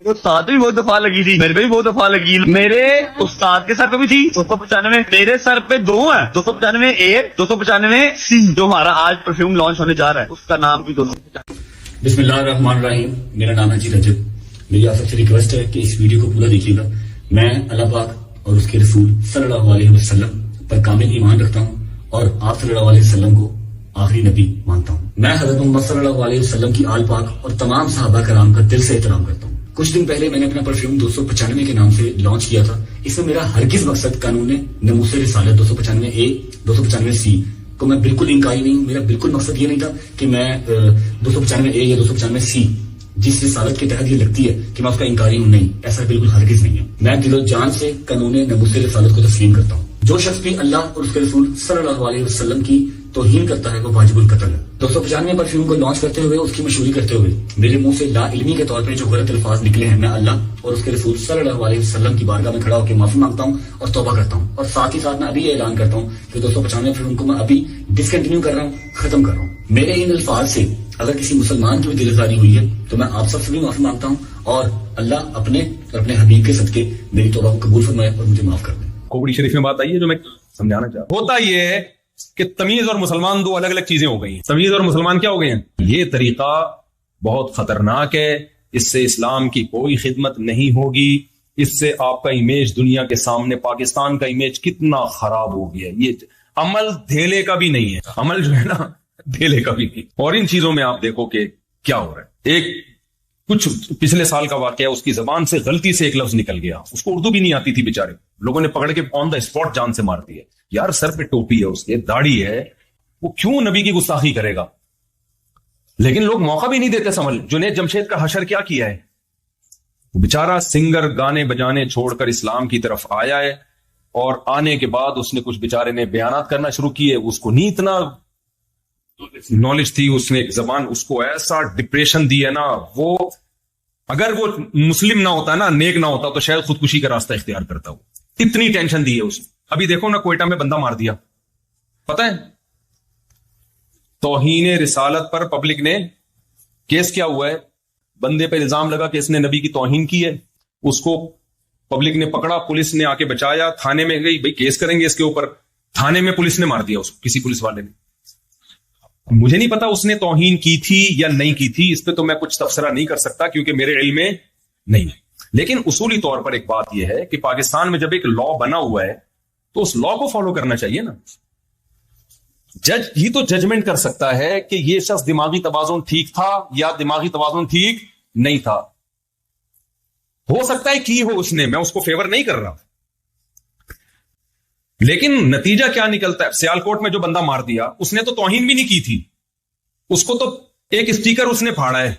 استاد بھی بہت دفعہ لگی تھی، میرے پہ بھی بہت دفعہ لگی، میرے استاد کے سر پہ بھی تھی 295، میرے سر پہ دو ہیں 295 اے 295 سی، جو ہمارا آج پرفیوم لانچ ہونے جا رہا ہے اس کا نام بھی 295۔ بسم اللہ الرحمن الرحیم، میرا نام ہے جی رجب۔ میری آپ سب سے ریکویسٹ ہے کہ اس ویڈیو کو پورا دیکھیے گا۔ میں اللہ پاک اور اس کے رسول صلی اللہ علیہ وسلم پر کامل ایمان رکھتا ہوں اور آپ صلی اللہ علیہ وسلم کو آخری نبی مانتا ہوں۔ میں حضرت محمد صلی اللہ علیہ وسلم کی آل پاک اور تمام صحابہ کرام کا دل سے احترام کرتا ہوں۔ کچھ دن پہلے میں نے اپنا پرفیوم 295 کے نام سے لانچ کیا تھا۔ اس میں میرا ہرگز مقصد قانون ناموس رسالت 295 اے 295 سی کو میں بالکل انکاری نہیں ہوں۔ میرا بالکل مقصد یہ نہیں تھا کہ میں 295 اے یا 295 سی جس رسالت کے تحت یہ لگتی ہے کہ میں اس کا انکاری ہوں، نہیں، ایسا بالکل ہرگز نہیں ہے۔ میں دل و جان سے قانون ناموس رسالت کو تسلیم کرتا ہوں۔ جو شخص بھی اللہ اور اس کے رسول صلی اللہ علیہ وسلم کی توہین کرتا ہے وہ واجب القتل ہے۔ 295 پرفیوم کو لانچ کرتے ہوئے اس کی مشہوری کرتے ہوئے میرے منہ سے لا علمی کے طور پر جو غلط الفاظ نکلے ہیں، میں اللہ اور اس کے رسول صلی اللہ علیہ وسلم کی بارگاہ میں کھڑا ہو کے معافی مانگتا ہوں اور توبہ کرتا ہوں، اور ساتھ ہی ساتھ میں ابھی یہ اعلان کرتا ہوں کہ 295 پرفیوم کو میں ابھی ڈسکنٹینیو کر رہا ہوں، ختم کر رہا ہوں۔ میرے ان الفاظ سے اگر کسی مسلمان کی بھی دل آزاری ہوئی ہے تو میں آپ سب سے بھی معافی مانگتا ہوں، اور اللہ اپنے اور اپنے حبیب کے صدقے میری توبہ کو قبول فرمائے اور مجھے معاف کر دے۔ کوڑی شریف میں بات آئی ہے جو میں سمجھانا چاہتا ہوں۔ ہوتا یہ ہے کہ تمیز اور مسلمان دو الگ الگ چیزیں ہو گئی ہیں۔ تمیز اور مسلمان کیا ہو گئے ہیں؟ یہ طریقہ بہت خطرناک ہے، اس سے اسلام کی کوئی خدمت نہیں ہوگی، اس سے آپ کا امیج دنیا کے سامنے، پاکستان کا امیج کتنا خراب ہو گیا ہے۔ یہ عمل دھیلے کا بھی نہیں ہے، عمل جو ہے نا دھیلے کا بھی نہیں۔ اور ان چیزوں میں آپ دیکھو کہ کیا ہو رہا ہے۔ ایک کچھ پچھلے سال کا واقعہ، اس کی زبان سے غلطی سے ایک لفظ نکل گیا، اس کو اردو بھی نہیں آتی تھی، بیچارے لوگوں نے پکڑ کے آن دا اسپاٹ جان سے مار دیا۔ یار سر پہ ٹوپی ہے، اس کے داڑھی ہے، وہ کیوں نبی کی گستاخی کرے گا؟ لیکن لوگ موقع بھی نہیں دیتے سمجھ۔ جنید جمشید کا حشر کیا کیا ہے؟ بیچارہ سنگر گانے بجانے چھوڑ کر اسلام کی طرف آیا ہے، اور آنے کے بعد اس نے کچھ بیچارے نے بیانات کرنا شروع کیے، اس کو نہیں اتنا نالج تھی، اس نے ایک زبان اس کو ایسا ڈپریشن دی ہے نا، وہ اگر وہ مسلم نہ ہوتا نا، نیک نہ ہوتا تو شاید خودکشی کا راستہ اختیار کرتا ہو۔ اتنی ٹینشن دی ہے اس نے۔ ابھی دیکھو نا کوئٹہ میں بندہ مار دیا، پتہ ہے توہین رسالت پر پبلک نے کیس کیا ہوا ہے، بندے پہ الزام لگا کہ اس نے نبی کی توہین کی ہے، اس کو پبلک نے پکڑا، پولیس نے آ کے بچایا، تھانے میں گئی، بھائی کیس کریں گے اس کے اوپر، تھانے میں پولیس نے مار دیا اس کو، کسی پولیس والے نے۔ مجھے نہیں پتا اس نے توہین کی تھی یا نہیں کی تھی، اس پہ تو میں کچھ تبصرہ نہیں کر سکتا کیونکہ میرے علم میں نہیں ہے، لیکن اصولی طور پر ایک بات یہ ہے کہ پاکستان میں جب ایک لا بنا ہوا ہے تو اس لا کو فالو کرنا چاہیے نا۔ جج ہی تو ججمنٹ کر سکتا ہے کہ یہ شخص دماغی توازن ٹھیک تھا یا دماغی توازن ٹھیک نہیں تھا۔ ہو سکتا ہے کی ہو اس نے، میں اس کو فیور نہیں کر رہا، لیکن نتیجہ کیا نکلتا ہے؟ سیالکوٹ میں جو بندہ مار دیا اس نے تو توہین بھی نہیں کی تھی، اس کو تو ایک اسٹیکر اس نے پھاڑا ہے،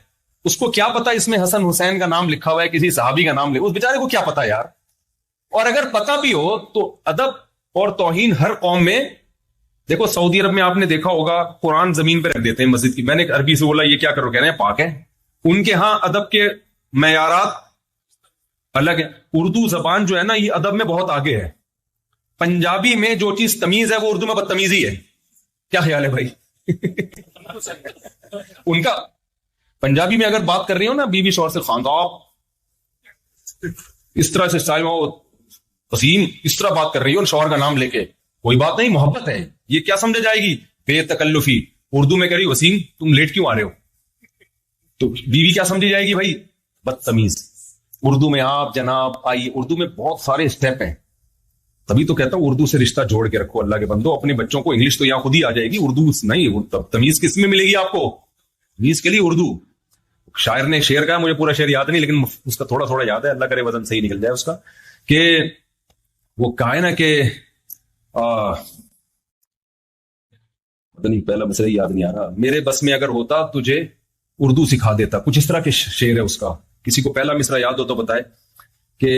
اس کو کیا پتا اس میں حسن حسین کا نام لکھا ہوا ہے، کسی صحابی کا نام لکھا، اس بیچارے کو کیا پتا یار۔ اور اگر پتا بھی ہو تو ادب اور توہین ہر قوم میں، دیکھو سعودی عرب میں آپ نے دیکھا ہوگا قرآن زمین پہ رکھ دیتے ہیں مسجد کی، میں نے عربی سے بولا یہ کیا کرو، کہہ رہے ہیں پاک ہے۔ ان کے ہاں ادب کے معیارات الگ ہے۔ اردو زبان جو ہے نا یہ ادب میں بہت آگے ہے۔ پنجابی میں جو چیز تمیز ہے وہ اردو میں بدتمیزی ہے، کیا خیال ہے بھائی؟ ان کا پنجابی میں اگر بات کر رہی ہو نا بیوی شوہر سے، خاندان اس طرح سے اسٹائل میں وسیم اس طرح بات کر رہی ہو شوہر کا نام لے کے، کوئی بات نہیں، محبت ہے، یہ کیا سمجھا جائے گی؟ بے تکلفی۔ اردو میں کہہ رہی وسیم تم لیٹ کیوں آ رہے ہو، تو بیوی کیا سمجھی جائے گی بھائی؟ بدتمیز۔ اردو میں آپ جناب آئیے، اردو میں بہت سارے اسٹیپ ہیں، تبھی تو کہتا ہوں اردو سے رشتہ جوڑ کے رکھو اللہ کے بندو۔ اپنے بچوں کو انگلش تو یہاں خود ہی آ جائے گی، اردو نہیں، تمیز کس میں ملے گی آپ کو؟ تمیز کے لیے اردو۔ شاعر نے شعر کہا، مجھے پورا شعر یاد نہیں لیکن اس کا تھوڑا تھوڑا یاد ہے، اللہ کرے وزن صحیح نکل جائے اس کا، کہ وہ کہا ہے نا کہ پتہ نہیں پہلا مسئلہ یاد نہیں آ رہا، میرے بس میں اگر ہوتا تجھے اردو سکھا دیتا، کچھ اس طرح کے شعر ہے اس کا۔ کسی کو پہلا مصرع یاد ہو تو بتائے کہ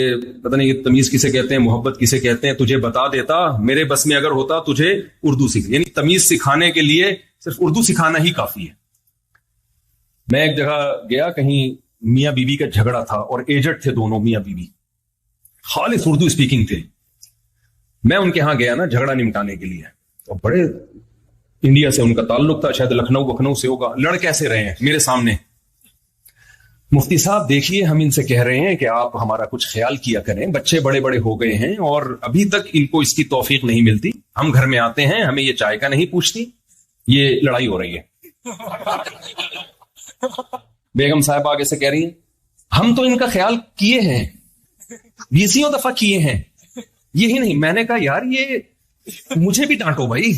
پتہ نہیں تمیز کسے کہتے ہیں، محبت کسے کہتے ہیں، تجھے بتا دیتا، میرے بس میں اگر ہوتا تجھے اردو سکھ، یعنی تمیز سکھانے کے لیے صرف اردو سکھانا ہی کافی ہے۔ میں ایک جگہ گیا، کہیں میاں بیوی کا جھگڑا تھا اور ایجڈ تھے دونوں میاں بیوی، خالص اردو اسپیکنگ تھے۔ میں ان کے ہاں گیا نا جھگڑا نمٹانے کے لیے، اور بڑے انڈیا سے ان کا تعلق تھا، شاید لکھنؤ سے ہوگا، لڑ کیسے رہے ہیں میرے سامنے۔ مفتی صاحب دیکھیے ہم ان سے کہہ رہے ہیں کہ آپ ہمارا کچھ خیال کیا کریں, بچے بڑے بڑے ہو گئے ہیں اور ابھی تک ان کو اس کی توفیق نہیں ملتی. ہم گھر میں آتے ہیں ہمیں یہ چائے کا نہیں پوچھتی, یہ لڑائی ہو رہی ہے. بیگم صاحب آگے سے کہہ رہی ہیں ہم تو ان کا خیال کیے ہیں, 20 دفعہ کیے ہیں, یہی نہیں. میں نے کہا یار یہ مجھے بھی ڈانٹو بھائی,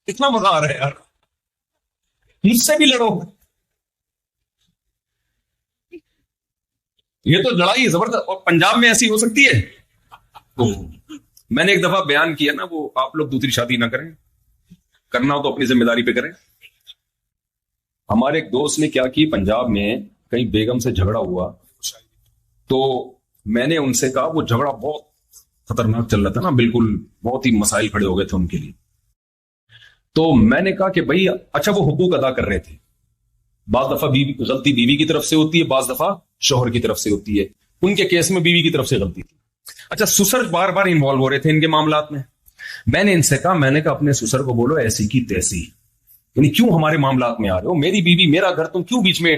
اتنا مزہ آ رہا ہے یار, مجھ سے بھی لڑو. یہ تو لڑائی زبردست, اور پنجاب میں ایسی ہو سکتی ہے. تو میں نے ایک دفعہ بیان کیا نا, وہ آپ لوگ دوسری شادی نہ کریں, کرنا ہو تو اپنی ذمہ داری پہ کریں. ہمارے ایک دوست نے کیا کی, پنجاب میں کہیں بیگم سے جھگڑا ہوا, تو میں نے ان سے کہا, وہ جھگڑا بہت خطرناک چل رہا تھا نا, بالکل بہت ہی مسائل کھڑے ہو گئے تھے ان کے لیے. تو میں نے کہا کہ بھائی اچھا وہ حقوق ادا کر رہے تھے, بعض دفعہ غلطی بیوی کی طرف سے ہوتی ہے, بعض دفعہ شوہر کی طرف سے ہوتی ہے. ان کے کیس میں بیوی کی طرف سے غلطی تھی. اچھا سسر بار بار انوالو ہو رہے تھے ان کے معاملات میں. میں نے ان سے کہا, میں نے کہا اپنے سسر کو بولو ایسی کی تیسی, یعنی کیوں ہمارے معاملات میں آ رہے ہو, میری بیوی میرا گھر, تم کیوں بیچ میں,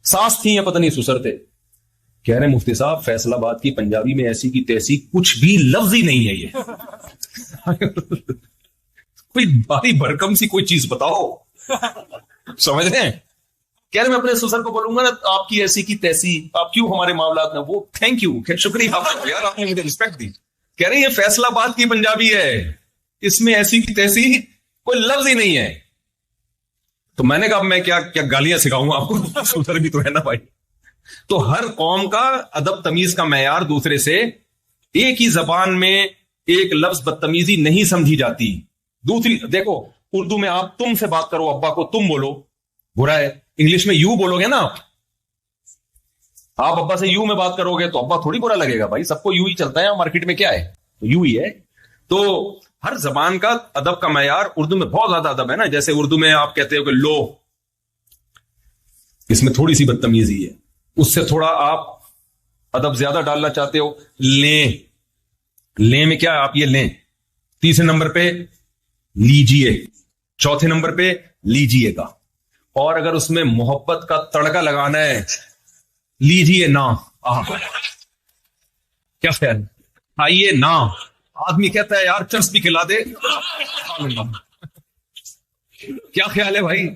ساس تھی یا پتہ نہیں سسر تھے. کہہ رہے مفتی صاحب فیصل آباد کی پنجابی میں ایسی کی تیسی کچھ بھی لفظ ہی نہیں ہے, یہ کوئی باری بھرکم سی کوئی چیز بتاؤ, سمجھ رہے ہیں. کہہ رہے میں اپنے سسر کو بولوں گا نا آپ کی ایسی کی تیسی, آپ کیوں ہمارے معاملات میں, وہ تھینک یو, شکریہ یار آپ نے مجھے رسپیکٹ دی. کہہ رہے یہ فیصل آباد کی پنجابی ہے, اس میں ایسی کی تیسی کوئی لفظ ہی نہیں ہے. تو میں نے کہا میں کیا گالیاں سکھاؤں آپ کو, سسر بھی تو ہے نا بھائی. تو ہر قوم کا ادب تمیز کا معیار دوسرے سے, ایک ہی زبان میں ایک لفظ بدتمیزی نہیں سمجھی جاتی. دوسری دیکھو اردو میں آپ تم سے بات کرو, ابا کو تم بولو, برا ہے. انگلش میں یو بولو گے نا آپ ابا سے یو میں بات کرو گے تو ابا تھوڑی برا لگے گا بھائی, سب کو یو ہی چلتا ہے, مارکیٹ میں کیا ہے یو ہی ہے. تو ہر زبان کا ادب کا معیار, اردو میں بہت زیادہ ادب ہے نا, جیسے اردو میں آپ کہتے ہو کہ لو, اس میں تھوڑی سی بدتمیزی ہے. اس سے تھوڑا آپ ادب زیادہ ڈالنا چاہتے ہو, لیں, لیں میں کیا آپ یہ لیں, تیسرے نمبر پہ لیجیے, چوتھے نمبر پہ لیجیے گا, اور اگر اس میں محبت کا تڑکا لگانا ہے لیجیے نا. کیا خیال, آئیے نا. آدمی کہتا ہے یار چرس بھی کھلا دے, کیا خیال ہے بھائی,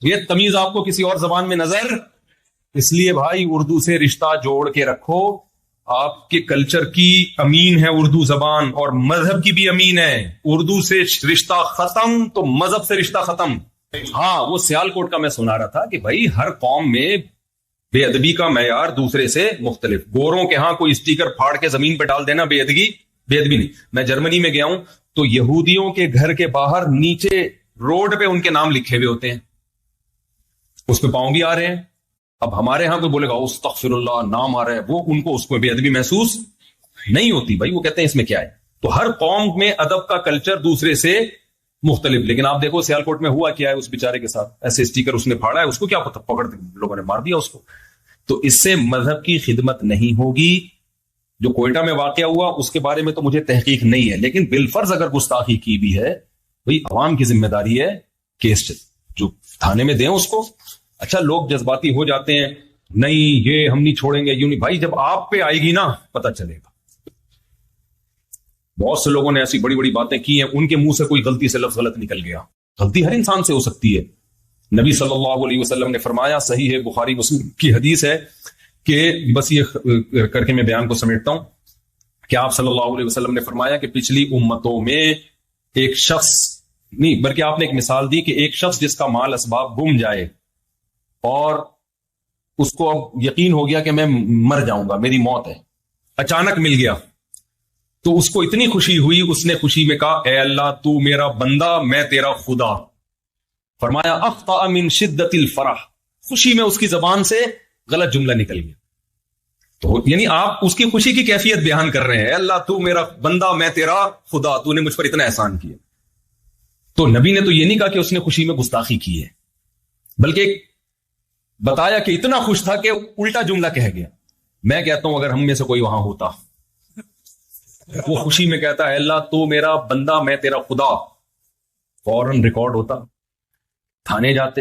یہ تمیز آپ کو کسی اور زبان میں نظر. اس لیے بھائی اردو سے رشتہ جوڑ کے رکھو, آپ کے کلچر کی امین ہے اردو زبان, اور مذہب کی بھی امین ہے. اردو سے رشتہ ختم تو مذہب سے رشتہ ختم. ہاں وہ سیال کوٹ کا میں سنا رہا تھا کہ بھائی ہر قوم میں بے ادبی کا معیار دوسرے سے مختلف. گوروں کے ہاں کوئی اسٹیکر پھاڑ کے زمین پہ ڈال دینا بے ادبی نہیں. میں جرمنی میں گیا ہوں تو یہودیوں کے گھر کے باہر نیچے روڈ پہ ان کے نام لکھے ہوئے ہوتے ہیں, اس پہ پاؤں بھی آ رہے ہیں. اب ہمارے ہاں کوئی بولے گا استغفر اللہ, نام آ رہا ہے, وہ ان کو اس کو بے ادبی محسوس نہیں ہوتی بھائی, وہ کہتے ہیں اس میں کیا ہے. تو ہر قوم میں ادب کا کلچر دوسرے سے مختلف. لیکن آپ دیکھو سیالکوٹ میں ہوا کیا ہے اس بیچارے کے ساتھ, ایسے اسٹیکر اس نے پھاڑا ہے, اس کو کیا پتہ, پکڑ لوگوں نے مار دیا اس کو. تو اس سے مذہب کی خدمت نہیں ہوگی. جو کوئٹہ میں واقعہ ہوا اس کے بارے میں تو مجھے تحقیق نہیں ہے, لیکن بالفرض اگر گستاخی کی بھی ہے بھائی عوام کی ذمہ داری ہے کیس جو تھانے میں دیں اس کو. اچھا لوگ جذباتی ہو جاتے ہیں, نہیں یہ ہم نہیں چھوڑیں گے, یوں نہیں بھائی, جب آپ پہ آئے گی نا پتہ چلے گا. بہت سے لوگوں نے ایسی بڑی بڑی باتیں کی ہیں, ان کے منہ سے کوئی غلطی سے لفظ غلط نکل گیا. غلطی ہر انسان سے ہو سکتی ہے. نبی صلی اللہ علیہ وسلم نے فرمایا, صحیح ہے بخاری مسلم کی حدیث ہے, کہ بس یہ کر کے میں بیان کو سمیٹتا ہوں, کہ آپ صلی اللہ علیہ وسلم نے فرمایا کہ پچھلی امتوں میں ایک شخص نہیں, بلکہ آپ نے ایک مثال دی کہ ایک شخص جس کا مال اسباب گم جائے اور اس کو یقین ہو گیا کہ میں مر جاؤں گا, میری موت ہے, اچانک مل گیا, تو اس کو اتنی خوشی ہوئی, اس نے خوشی میں کہا اے اللہ تو میرا بندہ میں تیرا خدا. فرمایا اخطأ من شدت الفرح, خوشی میں اس کی زبان سے غلط جملہ نکل گیا. تو یعنی آپ اس کی خوشی کی کیفیت بیان کر رہے ہیں, اے اللہ تو میرا بندہ میں تیرا خدا, تو نے مجھ پر اتنا احسان کیا. تو نبی نے تو یہ نہیں کہا کہ اس نے خوشی میں گستاخی کی ہے, بلکہ بتایا کہ اتنا خوش تھا کہ الٹا جملہ کہہ گیا. میں کہتا ہوں اگر ہم میں سے کوئی وہاں ہوتا, وہ خوشی میں کہتا ہے اللہ تو میرا بندہ میں تیرا خدا, فوراً ریکارڈ ہوتا, تھانے جاتے,